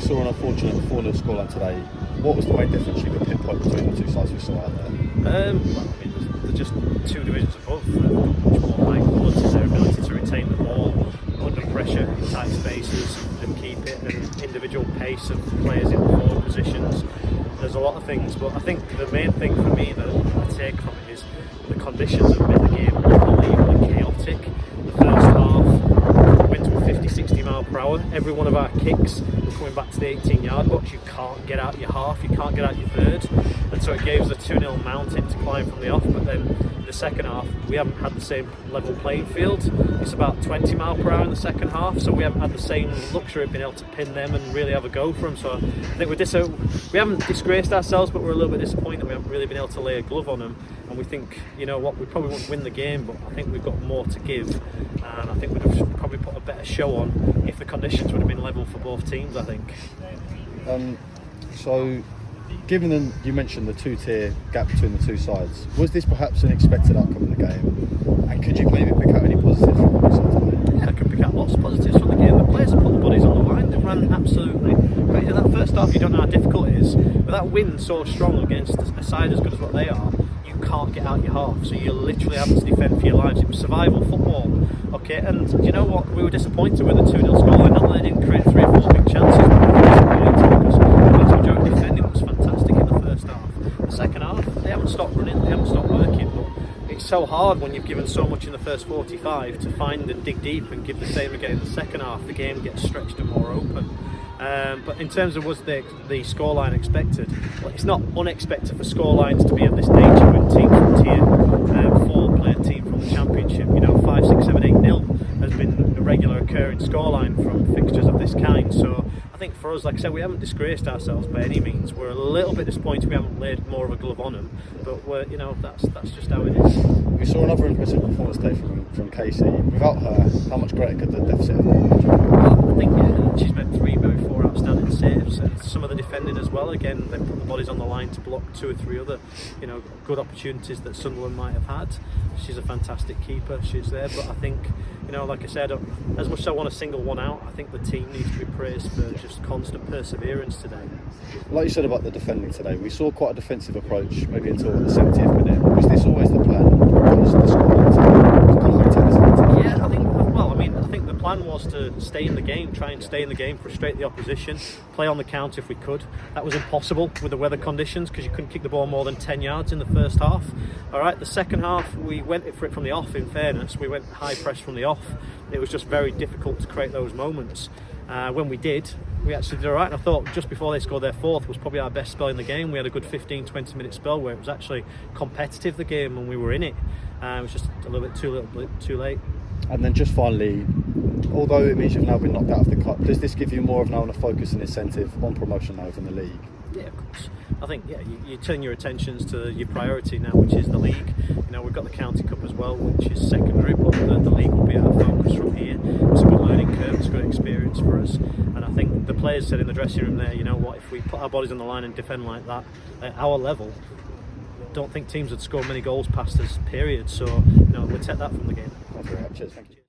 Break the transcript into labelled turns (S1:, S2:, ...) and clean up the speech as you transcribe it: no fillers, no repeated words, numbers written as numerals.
S1: saw an unfortunate 4-0 scoreline today. What was the main difference you could pinpoint between the two sides we saw out there?
S2: Well, I mean, they're just two divisions above. They've got much more high quality. Their ability to retain the ball under pressure in tight spaces and keep it, and individual pace of players in the forward positions. There's a lot of things, but I think the main thing for me that I take from it is the conditions that made the game unbelievably chaotic. The first half went to a 50-60 mile per hour. Every one of our kicks were coming back to the 18-yard box. You can't get out your half, you can't get out your third, and so it gave us a 2-0 mountain to climb from the off. But then in the second half, we haven't had the same level playing field. It's about 20 mile per hour in the second half, so we haven't had the same luxury of being able to pin them and really have a go for them. So I think we haven't disgraced ourselves, but we're a little bit disappointed that we haven't really been able to lay a glove on them. And we think, you know what, we probably won't win the game, but I think we've got more to give, and I think we'd have probably put a better show on if the conditions would have been level for both teams, I think.
S1: So, given you mentioned the two-tier gap between the two sides, was this perhaps an expected outcome in the game? And could you maybe pick out any positives from the result?
S2: Yeah, I can pick out lots of positives from the game. The players have put the bodies on the line. They've ran absolutely. Right, in that first half, you don't know how difficult it is. With that wind so strong against a side as good as what they are, you can't get out your half. So you're literally having to defend for your lives. It was survival football. Okay, and you know what? We were disappointed with the 2-0 scoreline. Not that they didn't create 3 or 4 big chances, but we were disappointed because the vast majority defending was fantastic in the first half. The second half, they haven't stopped running, they haven't stopped working, but it's so hard when you've given so much in the first 45 to find and dig deep and give the same again in the second half. The game gets stretched and more open. But in terms of was the scoreline expected, well, it's not unexpected for scorelines to be of this nature when teams from tier 4 play a team from the championship. You know, 5, 6, 7, 8-0 has been a regular occurring scoreline from fixtures of this kind. So I think for us, like I said, we haven't disgraced ourselves by any means. We're a little bit disappointed we haven't laid more of a glove on them, but that's just how it is.
S1: We saw another impressive performance today from Casey. Without her, how much greater could the deficit have been?
S2: Well, I think she's made 3, maybe 4 outstanding saves. Some of the defending as well. Again, they put the bodies on the line to block 2 or 3 other, good opportunities that Sunderland might have had. She's a fantastic keeper. She's there, but I think, like I said, as much as I want to single one out, I think the team needs to be praised for just constant perseverance today.
S1: Like you said about the defending today, we saw quite a defensive approach, maybe until the 70th minute. Was this always the plan?
S2: Yeah, I think the plan was to stay in the game, try and stay in the game, frustrate the opposition, play on the counter if we could. That was impossible with the weather conditions because you couldn't kick the ball more than 10 yards in the first half. All right, the second half we went for it from the off. In fairness, we went high press from the off. It was just very difficult to create those moments. When we did, we actually did all right. And I thought just before they scored their 4th was probably our best spell in the game. We had a good 15-20 minute spell where it was actually competitive, the game, and we were in it. It was just a little bit too late.
S1: And then just finally, although it means you've now been knocked out of the cup, does this give you more of now a focus and incentive on promotion now within the league?
S2: Yeah, of course. I think you turn your attentions to your priority now, which is the league. We've got the county cup as well, which is secondary, but the league will be our focus from here. It's a good learning curve, it's a good experience for us, and I think the players said in the dressing room there, you know what, if we put our bodies on the line and defend like that at our level, I don't think teams would score many goals past us, period. So we'll take that from the game.
S1: Thank you very much. Cheers. Thank you.